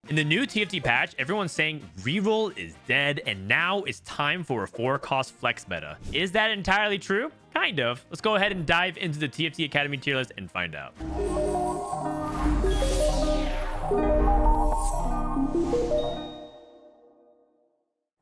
In the new TFT patch, everyone's saying reroll is dead, and now it's time for a 4-cost flex meta. Is that entirely true? Kind of. Let's go ahead and dive into the TFT Academy tier list and find out.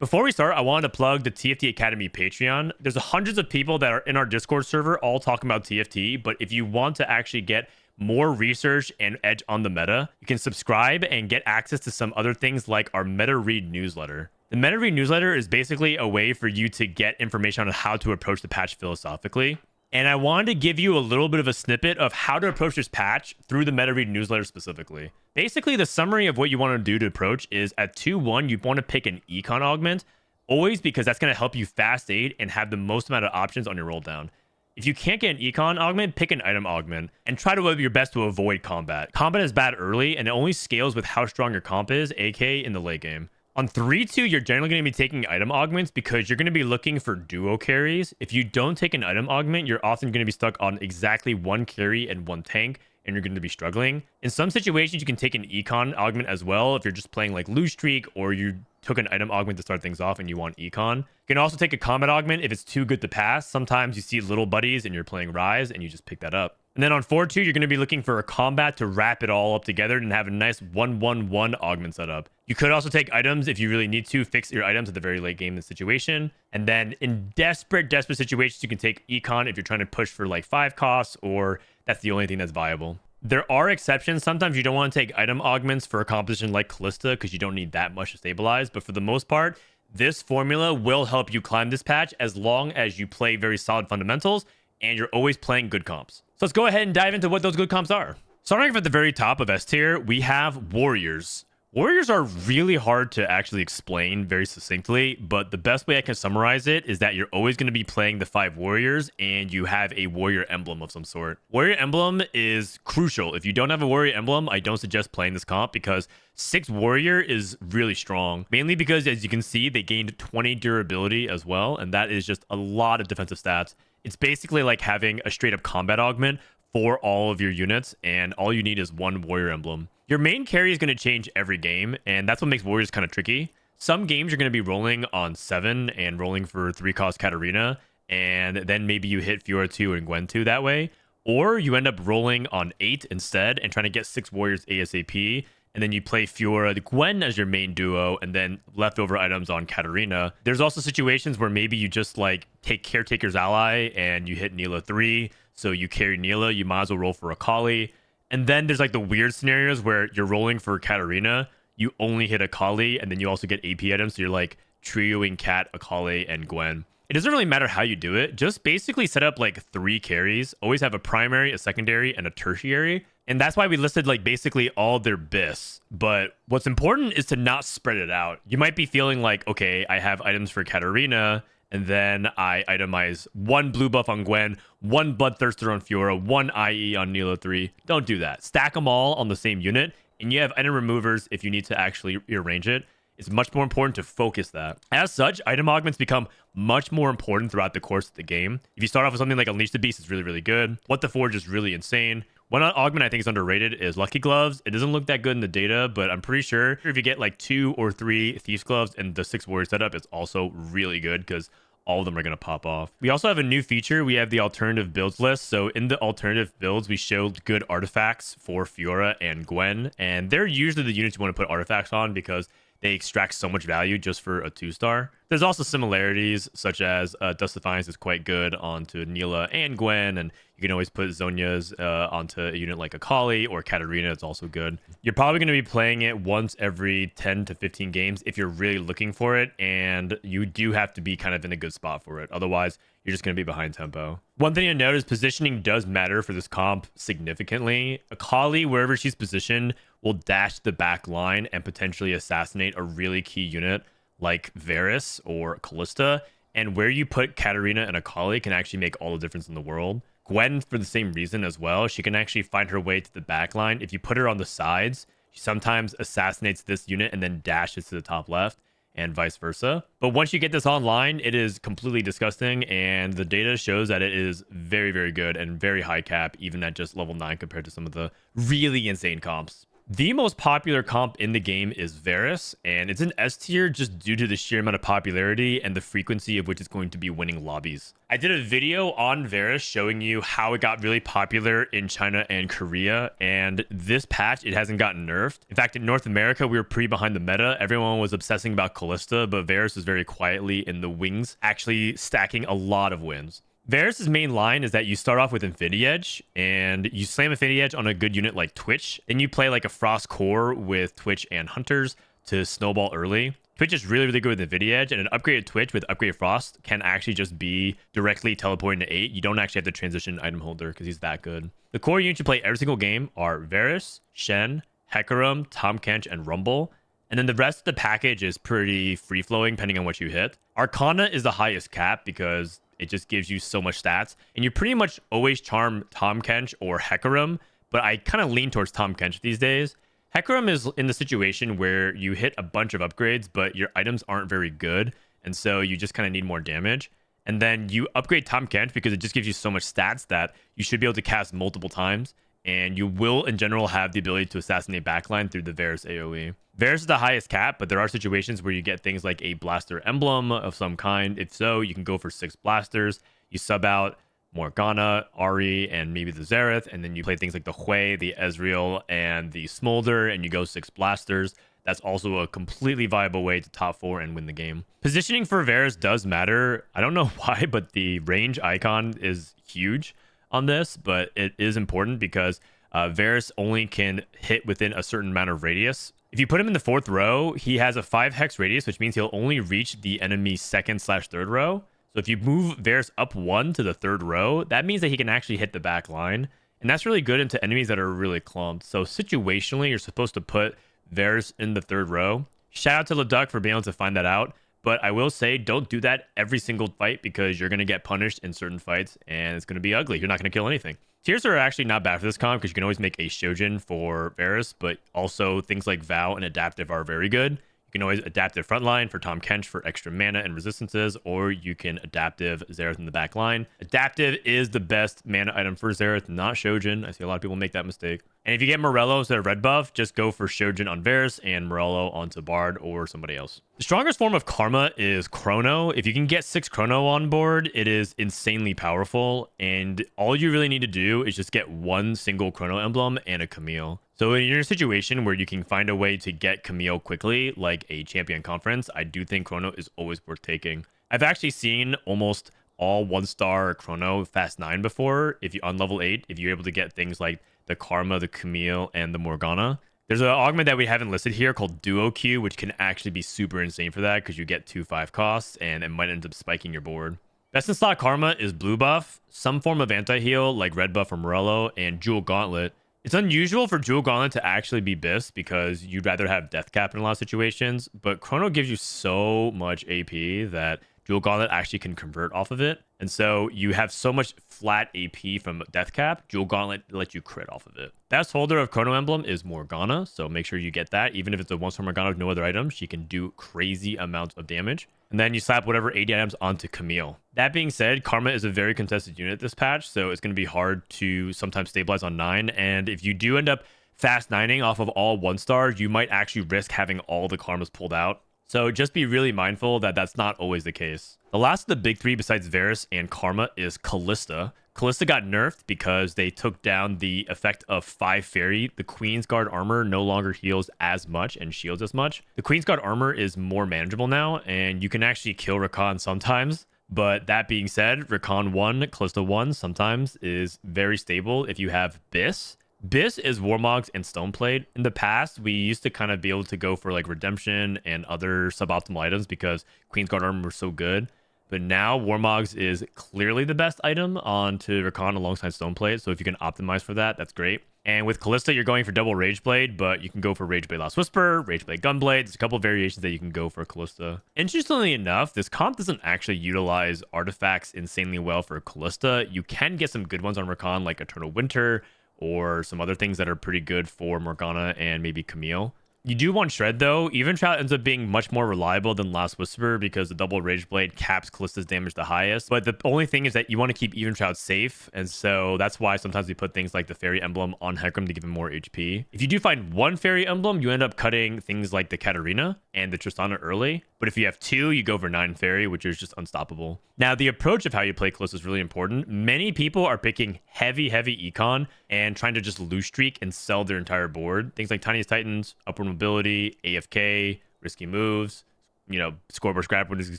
Before we start, I wanted to plug the TFT Academy Patreon. There's hundreds of people that are in our Discord server all talking about TFT, but if you want to actually get more research and edge on the meta, you can subscribe and get access to some other things like our Meta Read newsletter. The Meta Read newsletter is basically a way for you to get information on how to approach the patch philosophically. And I wanted to give you a little bit of a snippet of how to approach this patch through the Meta Read newsletter specifically. Basically, the summary of what you want to do to approach is at 2-1, you want to pick an econ augment, always because that's going to help you fast aid and have the most amount of options on your roll down. If you can't get an econ augment, pick an item augment and try to do your best to avoid combat. Combat is bad early and it only scales with how strong your comp is, aka in the late game. On 3-2, you're generally going to be taking item augments because you're going to be looking for duo carries. If you don't take an item augment, you're often going to be stuck on exactly one carry and one tank, and you're going to be struggling. In some situations, you can take an econ augment as well if you're just playing like Lose Streak or you took an item augment to start things off and you want econ. You can also take a combat augment if it's too good to pass. Sometimes you see little buddies and you're playing Ryze and you just pick that up. And then on 4-2, you're going to be looking for a combat to wrap it all up together and have a nice 1-1-1 augment setup. You could also take items if you really need to fix your items at the very late game in the situation. And then in desperate situations, you can take econ if you're trying to push for like 5 costs or that's the only thing that's viable. There are exceptions. Sometimes you don't want to take item augments for a composition like Kalista because you don't need that much to stabilize. But for the most part, this formula will help you climb this patch as long as you play very solid fundamentals and you're always playing good comps. So let's go ahead and dive into what those good comps are. Starting off at the very top of S tier, we have warriors. Warriors are really hard to actually explain very succinctly, but the best way I can summarize it is that you're always going to be playing the 5 warriors and you have a warrior emblem of some sort. Warrior emblem is crucial. If you don't have a warrior emblem, I don't suggest playing this comp because 6 warrior is really strong, mainly because as you can see, they gained 20 durability as well, and that is just a lot of defensive stats. It's basically like having a straight up combat augment for all of your units, and all you need is one warrior emblem. Your main carry is going to change every game, and that's what makes warriors kind of tricky. Some games you're going to be rolling on 7 and rolling for 3-cost Katarina, and then maybe you hit Fiora 2 and Gwen 2 that way. Or you end up rolling on 8 instead and trying to get 6 warriors ASAP, and then you play Fiora the Gwen as your main duo, and then leftover items on Katarina. There's also situations where maybe you just like take Caretaker's Ally and you hit Neela 3, so you carry Neela, you might as well roll for Akali. And then there's like the weird scenarios where you're rolling for Katarina, you only hit Akali, and then you also get AP items, so you're like trioing Kat, Akali, and Gwen. It doesn't really matter how you do it. Just basically set up like 3 carries. Always have a primary, a secondary, and a tertiary. And that's why we listed like basically all their BIS. But what's important is to not spread it out. You might be feeling like, okay, I have items for Katarina, and then I itemize 1 blue buff on Gwen, 1 Bloodthirster on Fiora, 1 IE on Neela 3. Don't do that. Stack them all on the same unit, and you have item removers if you need to actually rearrange it. It's much more important to focus that. As such, item augments become much more important throughout the course of the game. If you start off with something like Unleash the Beast, it's really, really good. What the Forge is really insane. One augment I think is underrated is Lucky Gloves. It doesn't look that good in the data, but I'm pretty sure if you get like 2 or 3 Thieves Gloves and the 6 Warrior setup, it's also really good because all of them are going to pop off. We also have a new feature. We have the alternative builds list. So in the alternative builds, we showed good artifacts for Fiora and Gwen, and they're usually the units you want to put artifacts on because they extract so much value just for a 2-star. There's also similarities, such as Dust Defiance is quite good onto Neela and Gwen, and you can always put Zhonya's onto a unit like Akali or Katarina. It's also good. You're probably going to be playing it once every 10 to 15 games if you're really looking for it, and you do have to be kind of in a good spot for it. Otherwise, you're just going to be behind tempo. One thing to note is positioning does matter for this comp significantly. Akali, wherever she's positioned, will dash the back line and potentially assassinate a really key unit like Varus or Kalista. And where you put Katarina and Akali can actually make all the difference in the world. Gwen, for the same reason as well, she can actually find her way to the back line. If you put her on the sides, she sometimes assassinates this unit and then dashes to the top left, and vice versa. But once you get this online, it is completely disgusting, and the data shows that it is very, very good and very high cap, even at just level 9 compared to some of the really insane comps. The most popular comp in the game is Varus, and it's an S tier just due to the sheer amount of popularity and the frequency of which it's going to be winning lobbies. I did a video on Varus showing you how it got really popular in China and Korea, and this patch, it hasn't gotten nerfed. In fact, in North America, we were pretty behind the meta. Everyone was obsessing about Kalista, but Varus was very quietly in the wings, actually stacking a lot of wins. Varus' main line is that you start off with Infinity Edge, and you slam Infinity Edge on a good unit like Twitch. Then you play like a Frost Core with Twitch and Hunters to snowball early. Twitch is really, really good with Infinity Edge, and an upgraded Twitch with upgraded Frost can actually just be directly teleporting to 8. You don't actually have to transition Item Holder because he's that good. The core units you play every single game are Varus, Shen, Hecarim, Tahm Kench, and Rumble. And then the rest of the package is pretty free-flowing depending on what you hit. Arcana is the highest cap because it just gives you so much stats. And you pretty much always charm Tahm Kench or Hecarim, but I kind of lean towards Tahm Kench these days. Hecarim is in the situation where you hit a bunch of upgrades, but your items aren't very good. And so you just kind of need more damage. And then you upgrade Tahm Kench because it just gives you so much stats that you should be able to cast multiple times. And you will, in general, have the ability to assassinate backline through the Varus AoE. Varus is the highest cap, but there are situations where you get things like a blaster emblem of some kind. If so, you can go for 6 blasters. You sub out Morgana, Ahri, and maybe the Xerath, and then you play things like the Hui, the Ezreal, and the Smolder, and you go 6 blasters. That's also a completely viable way to top 4 and win the game. Positioning for Varus does matter. I don't know why, but the range icon is huge on this, but it is important because Varus only can hit within a certain amount of radius. If you put him in the 4th row, he has a 5 hex radius, which means he'll only reach the enemy's 2nd/3rd row. So if you move Varus up 1 to the 3rd row, that means that he can actually hit the back line. And that's really good into enemies that are really clumped. So situationally, you're supposed to put Varus in the 3rd row. Shout out to Leduc for being able to find that out. But I will say, don't do that every single fight because you're going to get punished in certain fights and it's going to be ugly. You're not going to kill anything. Tiers are actually not bad for this comp because you can always make a Shojin for Varus, but also things like Vow and Adaptive are very good. You can always Adaptive Frontline for Tahm Kench for extra mana and resistances, or you can Adaptive Xerath in the back line. Adaptive is the best mana item for Xerath, not Shojin. I see a lot of people make that mistake. And if you get Morello instead of red buff, just go for Shojin on Varus and Morello onto Bard or somebody else. The strongest form of Karma is Chrono. If you can get 6 Chrono on board, it is insanely powerful. And all you really need to do is just get 1 single Chrono emblem and a Camille. So in your situation where you can find a way to get Camille quickly, like a champion conference, I do think Chrono is always worth taking. I've actually seen almost all 1-star Chrono Fast 9 before. If you on level 8, if you're able to get things like the Karma, the Camille, and the Morgana. There's an augment that we haven't listed here called Duo Q, which can actually be super insane for that because you get 2 5 costs and it might end up spiking your board. Best in slot Karma is blue buff, some form of anti-heal like red buff from Morello, and Jewel Gauntlet. It's unusual for Jewel Gauntlet to actually be BIS because you'd rather have death cap in a lot of situations, but Chrono gives you so much AP that Jewel Gauntlet actually can convert off of it. And so you have so much flat AP from death cap, Jewel Gauntlet lets you crit off of it. Best holder of Chrono Emblem is Morgana, so make sure you get that. Even if it's a 1-star Morgana with no other items, she can do crazy amounts of damage. And then you slap whatever 80 items onto Camille. That being said, Karma is a very contested unit this patch, so it's going to be hard to sometimes stabilize on 9. And if you do end up fast 9ing off of all 1-stars, you might actually risk having all the Karmas pulled out. So just be really mindful that that's not always the case. The last of the big 3 besides Varus and Karma is Kalista. Kalista got nerfed because they took down the effect of 5 Fairy. The Queen's Guard armor no longer heals as much and shields as much. The Queen's Guard armor is more manageable now, and you can actually kill Rakan sometimes. But that being said, Rakan 1, Kalista 1 sometimes is very stable if you have BIS. BIS is Warmogs and Stoneplate. In the past, we used to kind of be able to go for like Redemption and other suboptimal items because Queen's Guard armor was so good. But now Warmogs is clearly the best item onto Rakan alongside Stoneplate. So if you can optimize for that, that's great. And with Kalista, you're going for double Rageblade, but you can go for Rageblade Last Whisper, Rageblade Gunblade. There's a couple of variations that you can go for Kalista. Interestingly enough, this comp doesn't actually utilize artifacts insanely well for Kalista. You can get some good ones on Rakan like Eternal Winter or some other things that are pretty good for Morgana and maybe Camille. You do want Shred though. Even Trout ends up being much more reliable than Last Whisper because the double Rage Blade caps Kalista's damage the highest. But the only thing is that you want to keep Even Trout safe. And so that's why sometimes we put things like the Fairy Emblem on Hecarim to give him more HP. If you do find one Fairy Emblem, you end up cutting things like the Katarina and the Tristana early. But if you have two, you go for 9 Fairy, which is just unstoppable. Now, the approach of how you play Kalista is really important. Many people are picking heavy econ and trying to just lose streak and sell their entire board. Things like Tiniest Titans, Upward Mobility, AFK, Risky Moves, you know, Scoreboard Scrap when it's going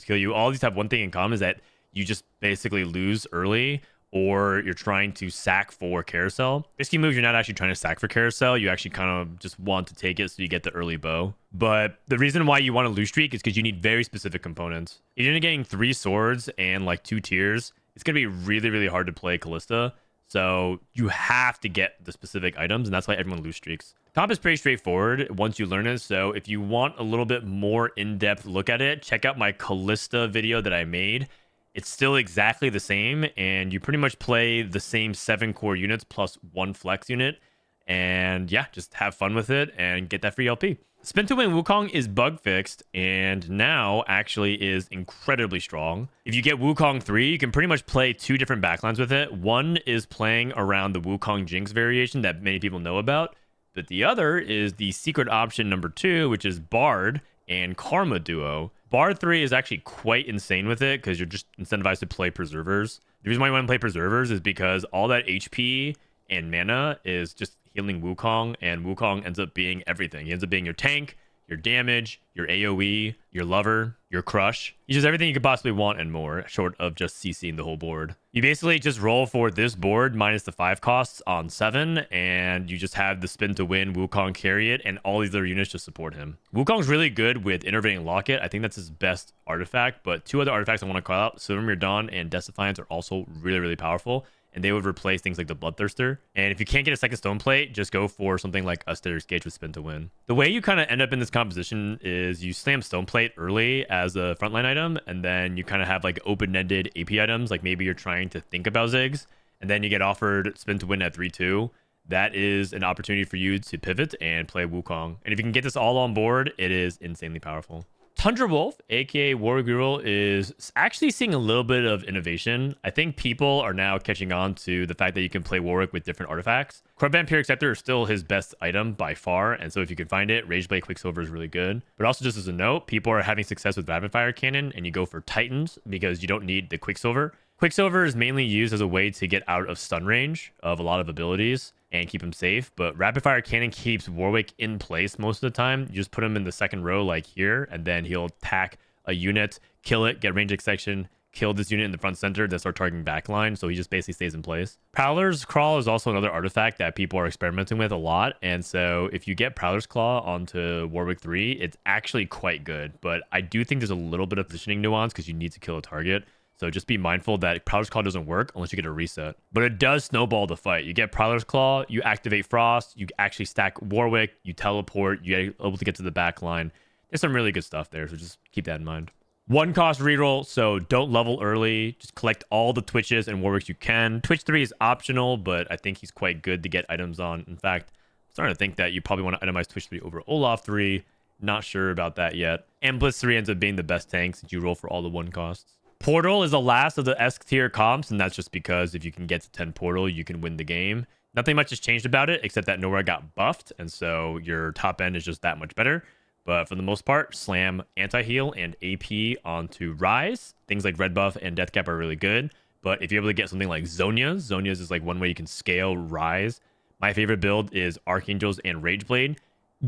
to kill you. All these have one thing in common is that you just basically lose early, or you're trying to sack for Carousel. Risky Moves, you're not actually trying to sack for Carousel. You actually kind of just want to take it so you get the early bow. But the reason why you want to lose streak is because you need very specific components. If you're getting 3 swords and like 2 tiers, it's going to be really hard to play Kalista. So you have to get the specific items, and that's why everyone lose streaks. Comp is pretty straightforward once you learn it. So if you want a little bit more in-depth look at it, check out my Kalista video that I made. It's still exactly the same, and you pretty much play the same 7 core units plus 1 flex unit. And yeah, just have fun with it and get that free LP. Spin to Win Wukong is bug fixed and now actually is incredibly strong. If you get Wukong 3, you can pretty much play 2 different backlines with it. One is playing around the Wukong Jinx variation that many people know about, but the other is the secret option number 2, which is Bard and Karma duo. Bard 3 is actually quite insane with it because you're just incentivized to play Preservers. The reason why you want to play Preservers is because all that HP and mana is just healing Wukong, and Wukong ends up being everything. He ends up being your tank, your damage, your AoE, your lover, your crush. He's just everything you could possibly want and more, short of just CCing the whole board. You basically just roll for this board minus the 5 costs on 7, and you just have the Spin to Win Wukong carry it, and all these other units just support him. Wukong's really good with Innervating Locket. I think that's his best artifact, but 2 other artifacts I want to call out, Silvermere Dawn and Defiance, are also really powerful. And they would replace things like the Bloodthirster. And if you can't get a second stone plate, just go for something like Asterisk Gauge with Spin to Win. The way you kind of end up in this composition is you slam stone plate early as a frontline item, and then you kind of have like open-ended AP items, like maybe you're trying to think about Ziggs, and then you get offered Spin to Win at 3-2. That is an opportunity for you to pivot and play Wukong. And if you can get this all on board, it is insanely powerful. Tundra Wolf, aka Warwick Reroll, is actually seeing a little bit of innovation. I think people are now catching on to the fact that you can play Warwick with different artifacts. Corrupt Vampiric Scepter is still his best item by far, and so if you can find it, Rageblade Quicksilver is really good. But also just as a note, people are having success with Rapid Fire Cannon, and you go for Titans because you don't need the Quicksilver. Quicksilver is mainly used as a way to get out of stun range of a lot of abilities and keep him safe, but Rapid Fire Cannon keeps Warwick in place most of the time. You just put him in the second row like here, and then he'll attack a unit, kill it, get range extension, kill this unit in the front center, then start targeting backline, so he just basically stays in place. Prowler's Crawl is also another artifact that people are experimenting with a lot, and so if you get Prowler's Claw onto Warwick 3, it's actually quite good, but I do think there's a little bit of positioning nuance because you need to kill a target. So just be mindful that Prowler's Claw doesn't work unless you get a reset. But it does snowball the fight. You get Prowler's Claw, you activate Frost, you actually stack Warwick, you teleport, you're able to get to the back line. There's some really good stuff there, so just keep that in mind. 1 cost reroll, so don't level early. Just collect all the Twitches and Warwicks you can. Twitch 3 is optional, but I think he's quite good to get items on. In fact, I'm starting to think that you probably want to itemize Twitch 3 over Olaf 3. Not sure about that yet. And Blitz 3 ends up being the best tank since you roll for all the 1 costs. Portal is the last of the S tier comps, and that's just because if you can get to 10 Portal, you can win the game. Nothing much has changed about it, except that Nora got buffed, and so your top end is just that much better. But for the most part, slam anti-heal and AP onto Ryze. Things like Red Buff and Death Cap are really good, but if you're able to get something like Zhonya's is like one way you can scale Ryze. My favorite build is Archangels and Rageblade.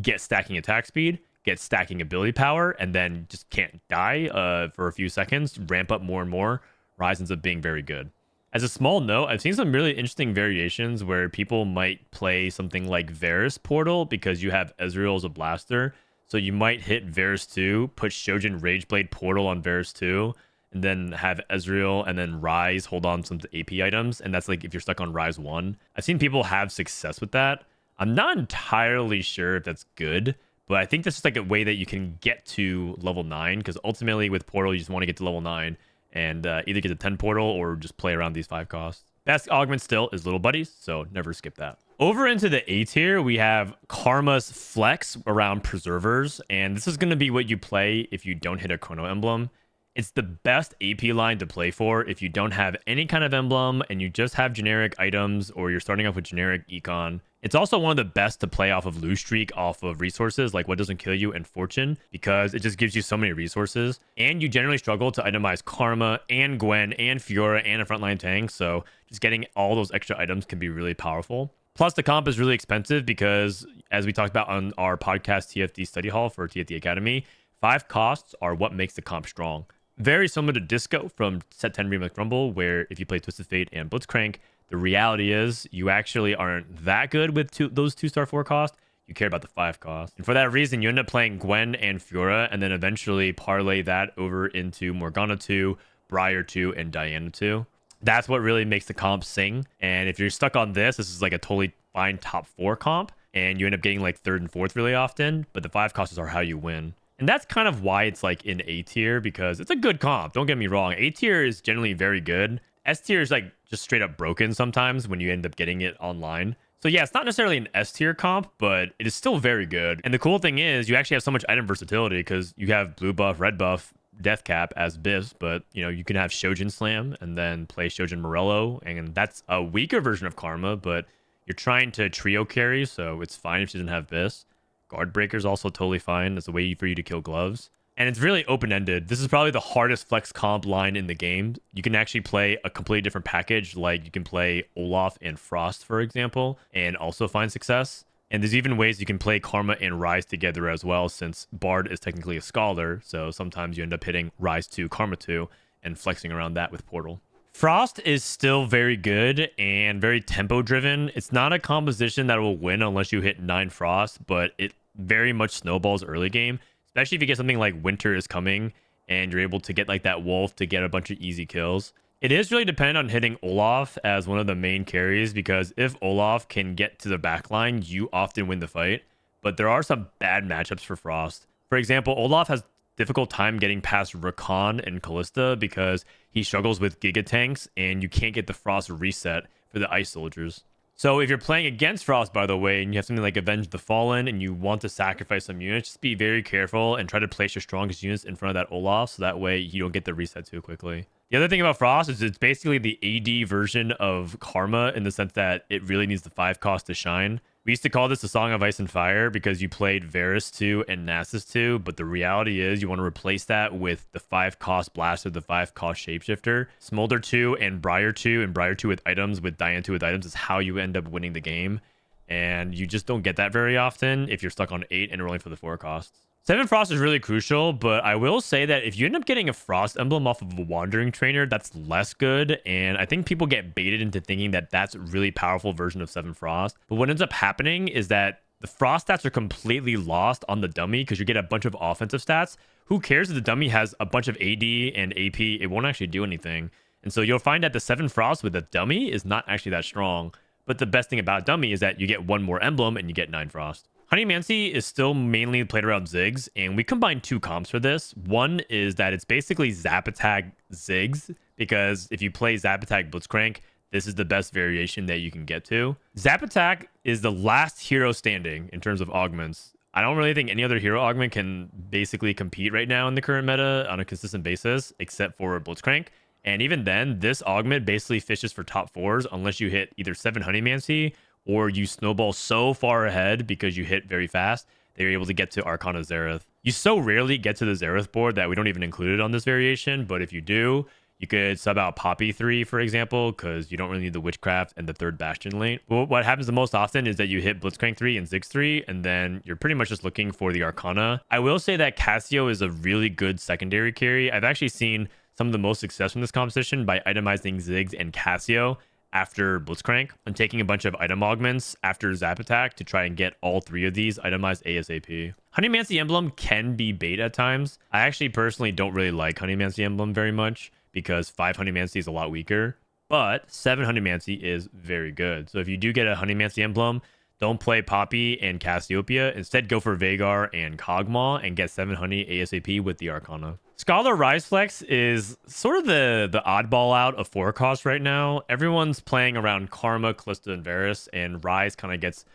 Get stacking attack speed, get stacking ability power, and then just can't die for a few seconds, ramp up more and more. Ryze ends up being very good. As a small note, I've seen some really interesting variations where people might play something like Varus Portal because you have Ezreal as a blaster. So you might hit Varus 2, put Shojin Rageblade Portal on Varus 2, and then have Ezreal and then Ryze hold on some AP items. And that's like if you're stuck on Ryze 1. I've seen people have success with that. I'm not entirely sure if that's good, but I think that's just like a way that you can get to level 9, because ultimately with Portal, you just want to get to level 9 and either get to 10 Portal or just play around these 5 costs. Best augment still is Little Buddies, so never skip that. Over into the A tier, we have Karma's Flex around Preservers, and this is going to be what you play if you don't hit a Chrono Emblem. It's the best AP line to play for if you don't have any kind of emblem and you just have generic items or you're starting off with generic econ. It's also one of the best to play off of Lose Streak, off of resources like What Doesn't Kill You and Fortune, because it just gives you so many resources. And you generally struggle to itemize Karma and Gwen and Fiora and a frontline tank, so just getting all those extra items can be really powerful. Plus, the comp is really expensive because, as we talked about on our podcast TFT study hall for TFT Academy, 5 costs are what makes the comp strong. Very similar to Disco from Set 10 Remake Rumble, where if you play Twisted Fate and Blitzcrank, the reality is you actually aren't that good with those 2-star 4 cost. You care about the 5 cost. And for that reason, you end up playing Gwen and Fiora, and then eventually parlay that over into Morgana 2, Briar 2, and Diana 2. That's what really makes the comp sing. And if you're stuck on this is like a totally fine top 4 comp, and you end up getting like 3rd and 4th really often, but the 5 costs are how you win. And that's kind of why it's like in A tier, because it's a good comp. Don't get me wrong. A tier is generally very good. S tier is like just straight up broken sometimes when you end up getting it online. So yeah, it's not necessarily an S tier comp, but it is still very good. And the cool thing is you actually have so much item versatility because you have blue buff, red buff, death cap as biffs, but you know, you can have Shojin Slam and then play Shojin Morello, and that's a weaker version of Karma, but you're trying to trio carry, so it's fine if she doesn't have this. Guard Breaker is also totally fine as a way for you to kill gloves. And it's really open-ended. This is probably the hardest flex comp line in the game. You can actually play a completely different package, like you can play Olaf and Frost, for example, and also find success. And there's even ways you can play Karma and Ryze together as well, since Bard is technically a scholar, so sometimes you end up hitting Ryze 2, Karma 2, and flexing around that with Portal. Frost is still very good and very tempo-driven. It's not a composition that will win unless you hit 9 Frost, but it very much snowballs early game, especially if you get something like Winter is Coming and you're able to get like that Wolf to get a bunch of easy kills. It is really dependent on hitting Olaf as one of the main carries, because if Olaf can get to the backline, you often win the fight. But there are some bad matchups for Frost. For example, Olaf has difficult time getting past Rakan and Kalista because he struggles with Giga Tanks and you can't get the Frost reset for the Ice Soldiers. So if you're playing against Frost, by the way, and you have something like Avenge the Fallen and you want to sacrifice some units, just be very careful and try to place your strongest units in front of that Olaf so that way you don't get the reset too quickly. The other thing about Frost is it's basically the AD version of Karma in the sense that it really needs the 5 cost to shine. We used to call this the Song of Ice and Fire because you played Varus 2 and Nasus 2, but the reality is you want to replace that with the 5 cost Blaster, the 5 cost Shapeshifter. Smolder 2 and Briar 2 with items, with Diana 2 with items is how you end up winning the game. And you just don't get that very often if you're stuck on 8 and rolling for the 4 costs. 7 Frost is really crucial, but I will say that if you end up getting a Frost emblem off of a Wandering Trainer, that's less good, and I think people get baited into thinking that that's a really powerful version of 7 Frost. But what ends up happening is that the Frost stats are completely lost on the dummy because you get a bunch of offensive stats. Who cares if the dummy has a bunch of AD and AP? It won't actually do anything. And so you'll find that the 7 Frost with the dummy is not actually that strong. But the best thing about dummy is that you get 1 more emblem and you get 9 Frost. Honeymancy is still mainly played around Ziggs, and we combine 2 comps for this. One is that it's basically Zap Attack Ziggs, because if you play Zap Attack Blitzcrank, this is the best variation that you can get to. Zap Attack is the last hero standing in terms of augments. I don't really think any other hero augment can basically compete right now in the current meta on a consistent basis, except for Blitzcrank. And even then, this augment basically fishes for top 4s unless you hit either 7 Honeymancy or you snowball so far ahead because you hit very fast that you're able to get to Arcana Varus. You so rarely get to the Varus board that we don't even include it on this variation, but if you do, you could sub out Poppy 3, for example, because you don't really need the Witchcraft and the 3rd Bastion lane. Well, what happens the most often is that you hit Blitzcrank 3 and Ziggs 3, and then you're pretty much just looking for the Arcana. I will say that Cassio is a really good secondary carry. I've actually seen some of the most success from this composition by itemizing Ziggs and Cassio after Blitzcrank and taking a bunch of item augments after Zap Attack to try and get all 3 of these itemized ASAP. Honeymancy Emblem can be bait at times. I actually personally don't really like Honeymancy Emblem very much because 5 Honeymancy is a lot weaker, but 7 Honeymancy is very good. So if you do get a Honeymancy Emblem, don't play Poppy and Cassiopeia. Instead, go for Vhagar and Kog'Maw and get 7 Honey ASAP with the Arcana. Scholar Ryze Flex is sort of the oddball out of 4 cost right now. Everyone's playing around Karma, Kalista, and Varus, and Ryze kind of gets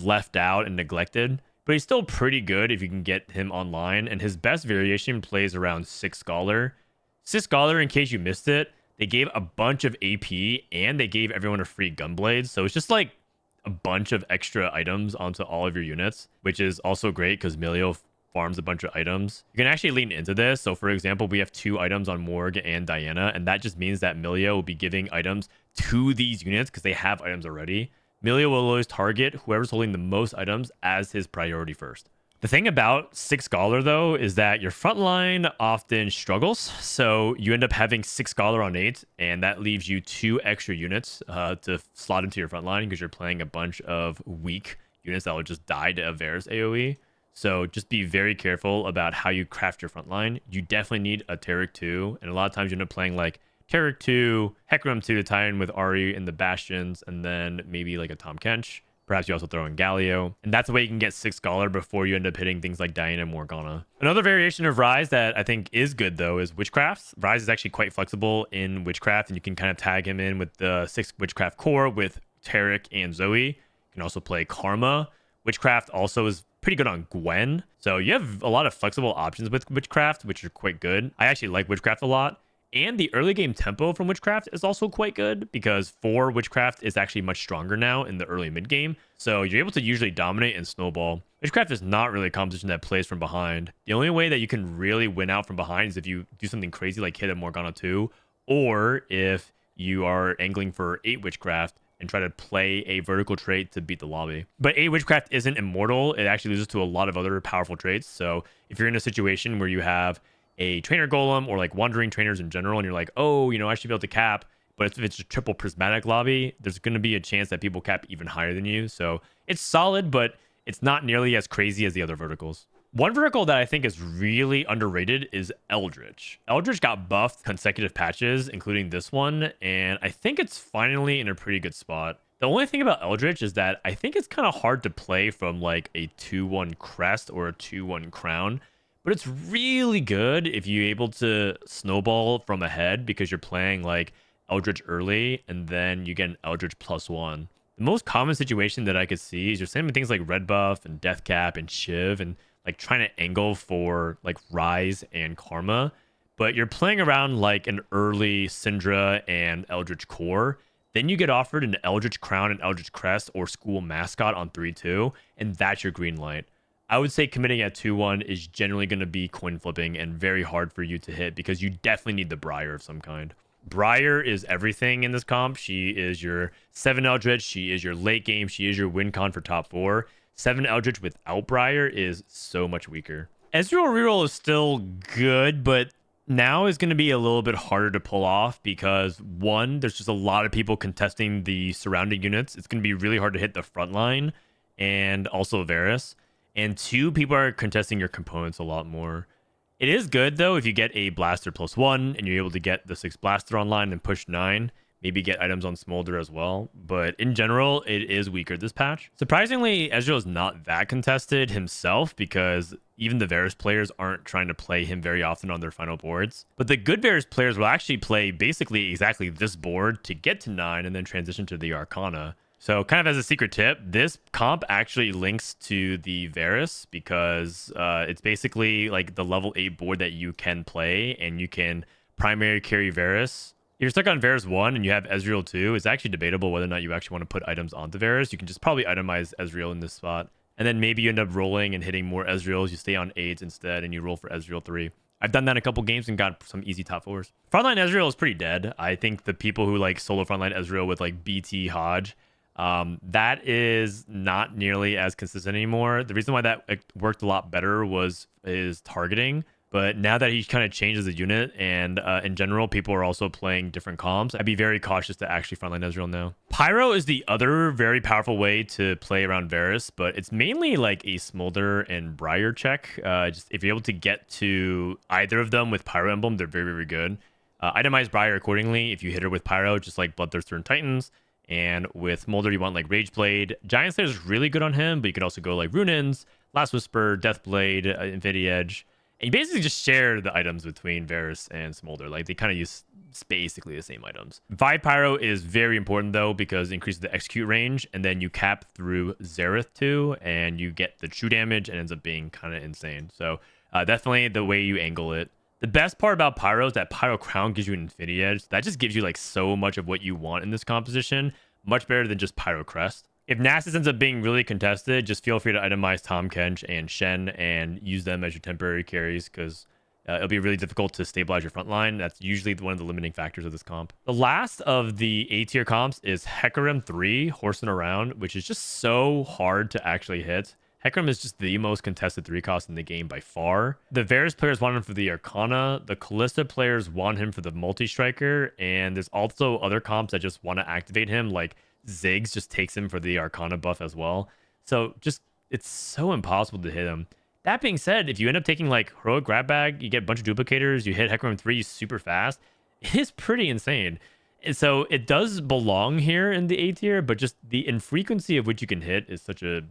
left out and neglected. But he's still pretty good if you can get him online, and his best variation plays around 6 Scholar. 6 Scholar, in case you missed it, they gave a bunch of AP, and they gave everyone a free Gunblade, so it's just like a bunch of extra items onto all of your units, which is also great because Milio farms a bunch of items. You can actually lean into this. So for example, we have 2 items on Morg and Diana, and that just means that Milio will be giving items to these units because they have items already. Milio will always target whoever's holding the most items as his priority first. The thing about 6 Scholar, though, is that your front line often struggles. So you end up having 6 Scholar on 8, and that leaves you 2 extra units to slot into your front line because you're playing a bunch of weak units that will just die to a Varus AoE. So just be very careful about how you craft your front line. You definitely need a Taric 2, and a lot of times you end up playing like Taric 2, Hecarim 2 to tie in with Ahri in the Bastions, and then maybe like a Tahm Kench. Perhaps you also throw in Galio. And that's the way you can get 6 Scholar before you end up hitting things like Diana and Morgana. Another variation of Ryze that I think is good, though, is Witchcraft. Ryze is actually quite flexible in Witchcraft, and you can kind of tag him in with the 6 Witchcraft core with Taric and Zoe. You can also play Karma. Witchcraft also is pretty good on Gwen. So you have a lot of flexible options with Witchcraft, which are quite good. I actually like Witchcraft a lot. And the early game tempo from Witchcraft is also quite good because 4 Witchcraft is actually much stronger now in the early mid game. So you're able to usually dominate and snowball. Witchcraft is not really a composition that plays from behind. The only way that you can really win out from behind is if you do something crazy like hit a Morgana 2, or if you are angling for 8 Witchcraft and try to play a vertical trait to beat the lobby. But 8 Witchcraft isn't immortal. It actually loses to a lot of other powerful traits. So if you're in a situation where you have a trainer golem or like wandering trainers in general, and you're like, oh, you know, I should be able to cap, but if it's a triple prismatic lobby, there's going to be a chance that people cap even higher than you. So it's solid, but it's not nearly as crazy as the other verticals. One vertical that I think is really underrated is Eldritch. Eldritch got buffed consecutive patches, including this one, and I think it's finally in a pretty good spot. The only thing about Eldritch is that I think it's kind of hard to play from like a 2-1 crest or a 2-1 crown, but it's really good if you're able to snowball from ahead because you're playing like Eldritch early and then you get an Eldritch +1. The most common situation that I could see is you're sending things like Red Buff and Death Cap and Shiv and like trying to angle for like Ryze and Karma, but you're playing around like an early Syndra and Eldritch core. Then you get offered an Eldritch Crown and Eldritch Crest or School Mascot on 3-2, and that's your green light. I would say committing at 2-1 is generally going to be coin flipping and very hard for you to hit because you definitely need the Briar of some kind. Briar is everything in this comp. She is your 7 Eldritch. She is your late game. She is your win con for top 4. 7 Eldritch without Briar is so much weaker. Ezreal Reroll is still good, but now is going to be a little bit harder to pull off because 1, there's just a lot of people contesting the surrounding units. It's going to be really hard to hit the front line and also Varus. And 2, people are contesting your components a lot more. It is good, though, if you get a Blaster +1 and you're able to get the 6 Blaster online and push 9. Maybe get items on Smolder as well. But in general, it is weaker this patch. Surprisingly, Ezreal is not that contested himself because even the Varus players aren't trying to play him very often on their final boards. But the good Varus players will actually play basically exactly this board to get to 9 and then transition to the Arcana. So kind of as a secret tip, this comp actually links to the Varus because it's basically like the level 8 board that you can play and you can primary carry Varus. If you're stuck on Varus 1 and you have Ezreal 2, it's actually debatable whether or not you actually want to put items onto Varus. You can just probably itemize Ezreal in this spot. And then maybe you end up rolling and hitting more Ezreals. You stay on 8s instead and you roll for Ezreal 3. I've done that in a couple games and got some easy top 4s. Frontline Ezreal is pretty dead. I think the people who like solo frontline Ezreal with like BT Hodge, that is not nearly as consistent anymore. The reason why that worked a lot better was his targeting. But now that he kind of changes the unit and in general, people are also playing different comps, I'd be very cautious to actually frontline Ezreal now. Pyro is the other very powerful way to play around Varus, but it's mainly like a Smolder and Briar check. Just if you're able to get to either of them with Pyro Emblem, they're very, very good. Itemize Briar accordingly if you hit her with Pyro, just like Bloodthirster and Titans. And with Smolder, you want like Rageblade. Giant Slayer is really good on him, but you could also go like Runins, Last Whisper, Deathblade, Infinity Edge. And you basically just share the items between Varus and Smolder. Like, they kind of use basically the same items. 5 Pyro is very important, though, because it increases the execute range, and then you cap through Xerath too, and you get the true damage, and ends up being kind of insane. So definitely the way you angle it. The best part about Pyro is that Pyro Crown gives you an Infinity Edge. That just gives you like so much of what you want in this composition. Much better than just Pyro Crest. If Nasus ends up being really contested, just feel free to itemize Tahm Kench and Shen and use them as your temporary carries, because it'll be really difficult to stabilize your front line. That's usually one of the limiting factors of this comp. The last of the A tier comps is Hecarim 3, Horsing Around, which is just so hard to actually hit. Hecarim is just the most contested 3 cost in the game by far. The Varus players want him for the Arcana. The Kalista players want him for the multi-striker. And there's also other comps that just want to activate him, like Ziggs just takes him for the Arcana buff as well. So just, it's so impossible to hit him. That being said, if you end up taking like Heroic Grab Bag, you get a bunch of duplicators, you hit Hecarim 3 super fast, it is pretty insane. And so it does belong here in the A tier, but just the infrequency of which you can hit is such a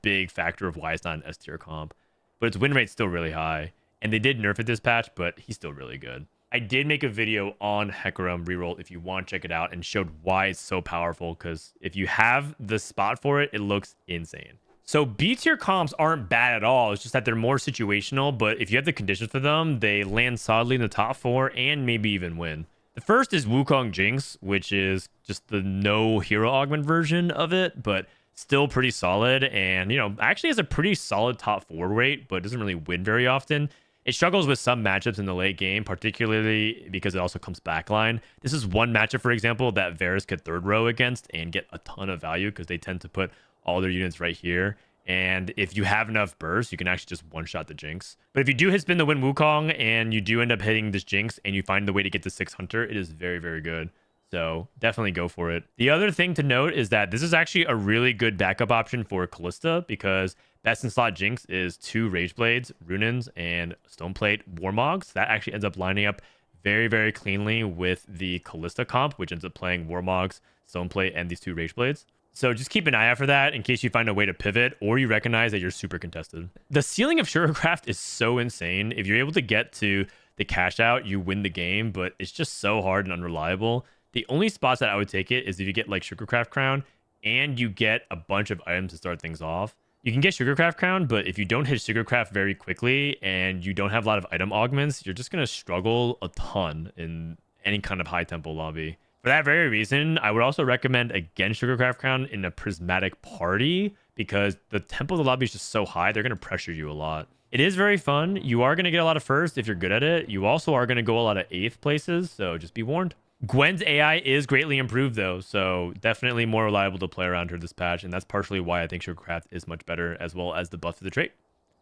big factor of why it's not an S tier comp. But its win rate's still really high. And they did nerf it this patch, but he's still really good. I did make a video on Hecarim Reroll if you want to check it out, and showed why it's so powerful, because if you have the spot for it, it looks insane. So B tier comps aren't bad at all. It's just that they're more situational, but if you have the conditions for them, they land solidly in the top 4 and maybe even win. The first is Wukong Jinx, which is just the no hero augment version of it, but still pretty solid, and you know, actually has a pretty solid top 4 rate, but doesn't really win very often. It struggles with some matchups in the late game, particularly because it also comes backline. This is one matchup, for example, that Varus could third row against and get a ton of value, because they tend to put all their units right here. And if you have enough burst, you can actually just one-shot the Jinx. But if you do hit spin the Win Wukong and you do end up hitting this Jinx and you find the way to get to 6 Hunter, it is very, very good. So definitely go for it. The other thing to note is that this is actually a really good backup option for Kalista, because best in slot Jinx is 2 Rage Blades, Runins, and Stoneplate Warmogs. That actually ends up lining up very, very cleanly with the Kalista comp, which ends up playing Warmogs, Stoneplate, and these 2 Rage Blades. So just keep an eye out for that in case you find a way to pivot or you recognize that you're super contested. The ceiling of Sugarcraft is so insane. If you're able to get to the cash out, you win the game, but it's just so hard and unreliable. The only spots that I would take it is if you get like Sugarcraft Crown and you get a bunch of items to start things off. You can get Sugarcraft Crown, but if you don't hit Sugarcraft very quickly and you don't have a lot of item augments, you're just going to struggle a ton in any kind of high tempo lobby. For that very reason, I would also recommend against Sugarcraft Crown in a prismatic party, because the tempo of the lobby is just so high, they're going to pressure you a lot. It is very fun. You are going to get a lot of first if you're good at it. You also are going to go a lot of 8th places, so just be warned. Gwen's AI is greatly improved, though, so definitely more reliable to play around her this patch, and that's partially why I think Sugarcraft is much better, as well as the buff to the trait.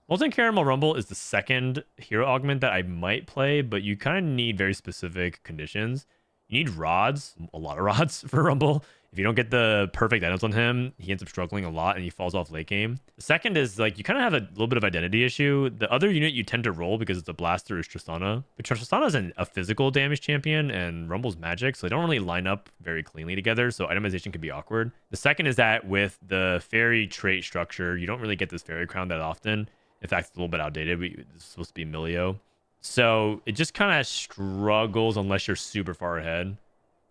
Molten Caramel Rumble is the second hero augment that I might play, but you kind of need very specific conditions. You need rods, a lot of rods for Rumble. If you don't get the perfect items on him, he ends up struggling a lot and he falls off late game. The second is like you kind of have a little bit of identity issue. The other unit you tend to roll because it's a blaster is Tristana. But Tristana is a physical damage champion and Rumble's magic, so they don't really line up very cleanly together, so itemization can be awkward. The second is that with the fairy trait structure, you don't really get this fairy crown that often. In fact, it's a little bit outdated. It's supposed to be Milio. So it just kind of struggles unless you're super far ahead.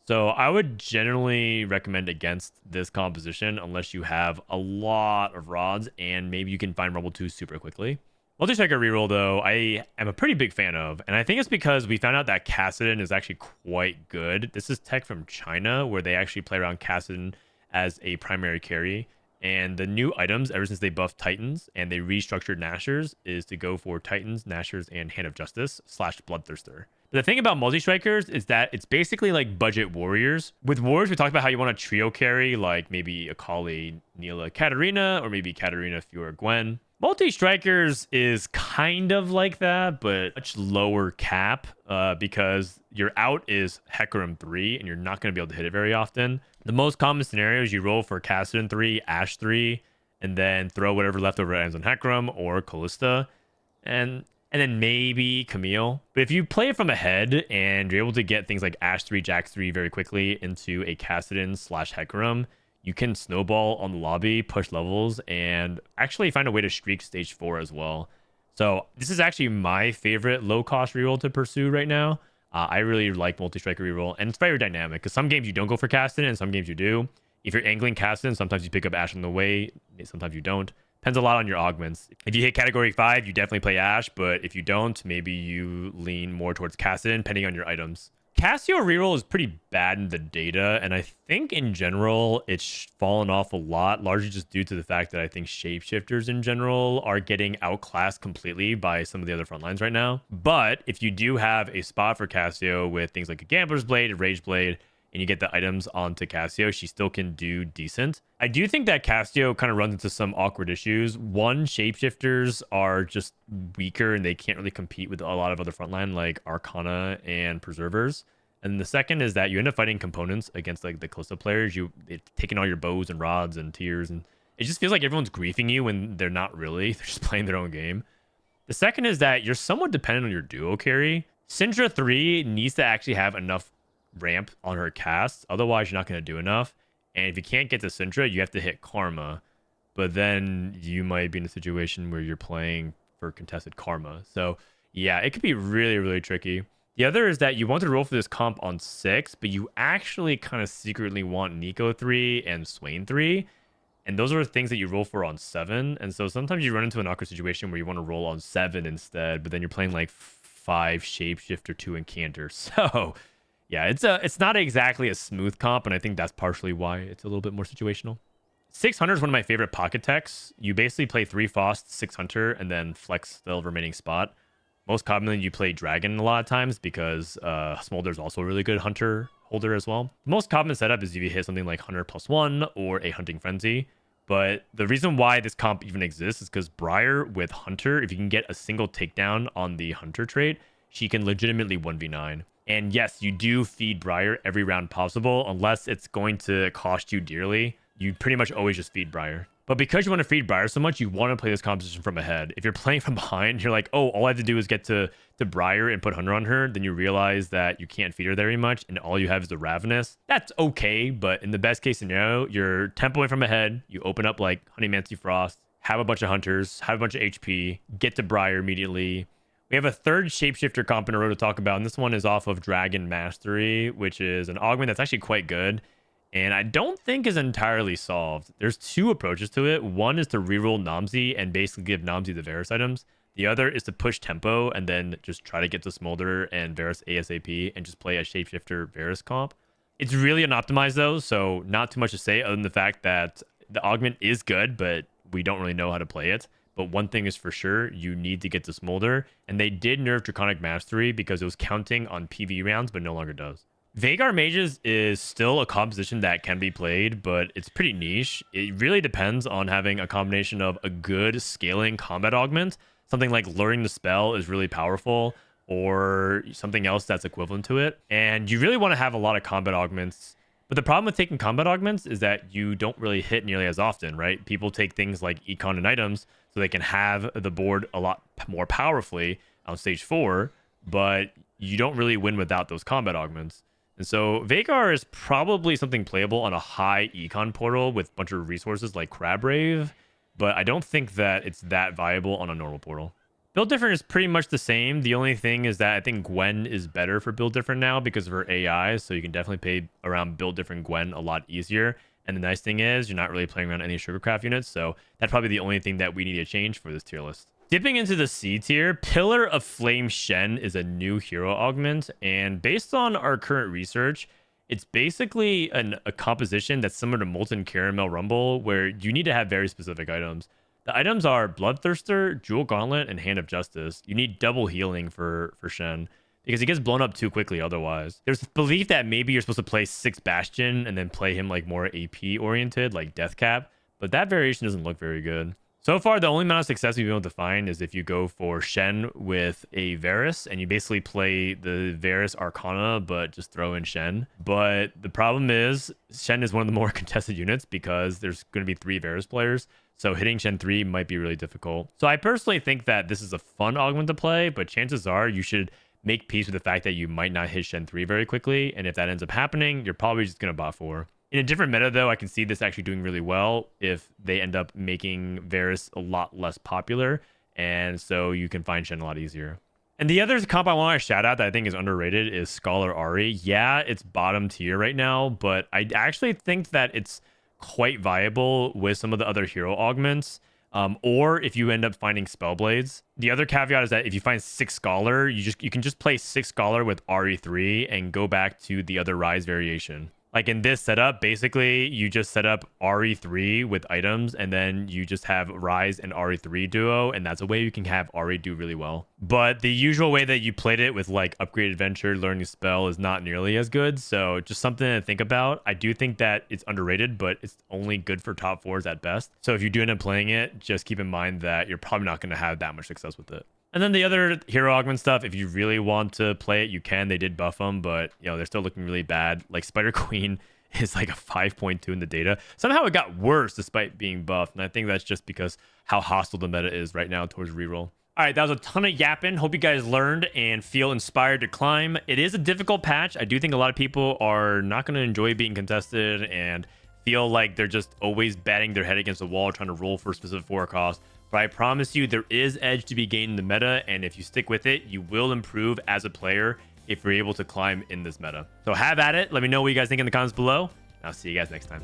So I would generally recommend against this composition unless you have a lot of rods and maybe you can find Rumble 2 super quickly. Multi-striker reroll, though, I am a pretty big fan of. And I think it's because we found out that Kassadin is actually quite good. This is tech from China where they actually play around Kassadin as a primary carry. And the new items, ever since they buffed Titans and they restructured Nashers, is to go for Titans, Nashers, and Hand of Justice / Bloodthirster. But the thing about multi-strikers is that it's basically like budget warriors. With warriors, we talked about how you want a trio carry, like maybe Akali, Neela, Katarina, or maybe Katarina, Fiora, Gwen. Multi-strikers is kind of like that, but much lower cap because your out is Hecarim 3, and you're not going to be able to hit it very often. The most common scenario is you roll for Kassadin 3, Ashe 3, and then throw whatever leftover items on Hecarim or Kalista, and then maybe Camille. But if you play it from ahead and you're able to get things like Ashe 3, Jax 3 very quickly into a Kassadin / Hecarim, you can snowball on the lobby, push levels, and actually find a way to streak stage 4 as well. So this is actually my favorite low-cost reroll to pursue right now. I really like multi-striker reroll, and it's very dynamic because some games you don't go for Caston and some games you do. If you're angling Caston, sometimes you pick up Ashe on the way, sometimes you don't. Depends a lot on your augments. If you hit category 5, you definitely play Ashe, but if you don't, maybe you lean more towards Caston, depending on your items. Cassio reroll is pretty bad in the data, and I think in general it's fallen off a lot, largely just due to the fact that I think shapeshifters in general are getting outclassed completely by some of the other front lines right now. But if you do have a spot for Cassio with things like a Gambler's Blade, a Rage Blade, and you get the items onto Cassio, she still can do decent. I do think that Cassio kind of runs into some awkward issues. One, shapeshifters are just weaker and they can't really compete with a lot of other frontline like Arcana and Preservers. And the second is that you end up fighting components against like the Kalista players. They've taken all your bows and rods and tiers, and it just feels like everyone's griefing you when they're not really. They're just playing their own game. The second is that you're somewhat dependent on your duo carry. Syndra 3 needs to actually have enough ramp on her casts, otherwise you're not going to do enough. And if you can't get to Syndra, you have to hit Karma, but then you might be in a situation where you're playing for contested Karma. So yeah, it could be really, really tricky. The other is that you want to roll for this comp on 6, but you actually kind of secretly want Nico 3 and Swain 3, and those are things that you roll for on 7. And so sometimes you run into an awkward situation where you want to roll on 7 instead, but then you're playing like 5 Shapeshifter, 2 Incanter. So yeah, it's not exactly a smooth comp, and I think that's partially why it's a little bit more situational. 6 Hunter is one of my favorite pocket techs. You basically play 3 Faust, 6 Hunter, and then flex the remaining spot. Most commonly, you play Dragon a lot of times because Smolder is also a really good Hunter holder as well. The most common setup is if you hit something like Hunter +1 or a Hunting Frenzy. But the reason why this comp even exists is because Briar with Hunter, if you can get a single takedown on the Hunter trait, she can legitimately 1v9. And yes, you do feed Briar every round possible, unless it's going to cost you dearly. You pretty much always just feed Briar. But because you want to feed Briar so much, you want to play this composition from ahead. If you're playing from behind, you're like, oh, all I have to do is get to Briar and put Hunter on her. Then you realize that you can't feed her very much, and all you have is the Ravenous. That's okay, but in the best case scenario, you're tempoing from ahead. You open up like Honeymancy Frost, have a bunch of Hunters, have a bunch of HP, get to Briar immediately. We have a third shapeshifter comp in a row to talk about, and this one is off of Dragon Mastery, which is an augment that's actually quite good, and I don't think is entirely solved. There's 2 approaches to it. One is to reroll Namzi and basically give Namzi the Varus items. The other is to push tempo and then just try to get to Smolder and Varus ASAP and just play a shapeshifter Varus comp. It's really unoptimized though, so not too much to say other than the fact that the augment is good, but we don't really know how to play it. But one thing is for sure, you need to get to Smolder, and they did nerf Draconic Mastery because it was counting on PV rounds, but no longer does. Vhagar Mages is still a composition that can be played, but it's pretty niche. It really depends on having a combination of a good scaling combat augment. Something like Luring the Spell is really powerful, or something else that's equivalent to it. And you really want to have a lot of combat augments. But the problem with taking combat augments is that you don't really hit nearly as often, right? People take things like Econ and items so they can have the board a lot more powerfully on stage 4, but you don't really win without those combat augments. And so Vhagar is probably something playable on a high Econ portal with a bunch of resources like Crabrave, but I don't think that it's that viable on a normal portal. Build Different is pretty much the same. The only thing is that I think Gwen is better for Build Different now because of her AI, so you can definitely play around Build Different Gwen a lot easier. And the nice thing is you're not really playing around any Sugarcraft units, so that's probably the only thing that we need to change for this tier list. Dipping into the C tier, Pillar of Flame Shen is a new hero augment, and based on our current research, it's basically a composition that's similar to Molten Caramel Rumble, where you need to have very specific items. The items are Bloodthirster, Jewel Gauntlet, and Hand of Justice. You need double healing for Shen, because he gets blown up too quickly otherwise. There's belief that maybe you're supposed to play 6 Bastion and then play him like more AP oriented, like Deathcap, but that variation doesn't look very good. So far, the only amount of success we've been able to find is if you go for Shen with a Varus, and you basically play the Varus Arcana, but just throw in Shen. But the problem is, Shen is one of the more contested units because there's going to be 3 Varus players, so hitting Shen 3 might be really difficult. So I personally think that this is a fun augment to play, but chances are you should make peace with the fact that you might not hit Shen 3 very quickly, and if that ends up happening, you're probably just going to bot 4. In a different meta, though, I can see this actually doing really well if they end up making Varus a lot less popular and so you can find Shen a lot easier. And the other comp I want to shout out that I think is underrated is Scholar Ari. Yeah, it's bottom tier right now, but I actually think that it's quite viable with some of the other hero augments. Or if you end up finding Spellblades. The other caveat is that if you find 6 Scholar, you can just play 6 Scholar with RE3 and go back to the other Ryze variation. Like in this setup, basically you just set up RE3 with items, and then you just have Ryze and RE3 duo, and that's a way you can have RE do really well. But the usual way that you played it with like Upgrade Adventure, Learning Spell is not nearly as good. So just something to think about. I do think that it's underrated, but it's only good for top 4s at best. So if you do end up playing it, just keep in mind that you're probably not going to have that much success with it. And then the other hero augment stuff, if you really want to play it, you can. They did buff them, but they're still looking really bad. Like Spider Queen is like a 5.2 in the data. Somehow it got worse despite being buffed, and I think that's just because how hostile the meta is right now towards reroll. All right, that was a ton of yapping. Hope you guys learned and feel inspired to climb. It is a difficult patch. I do think a lot of people are not going to enjoy being contested and feel like they're just always batting their head against the wall trying to roll for a specific 4 cost. But I promise you, there is edge to be gained in the meta, and if you stick with it, you will improve as a player if you're able to climb in this meta. So have at it. Let me know what you guys think in the comments below. I'll see you guys next time.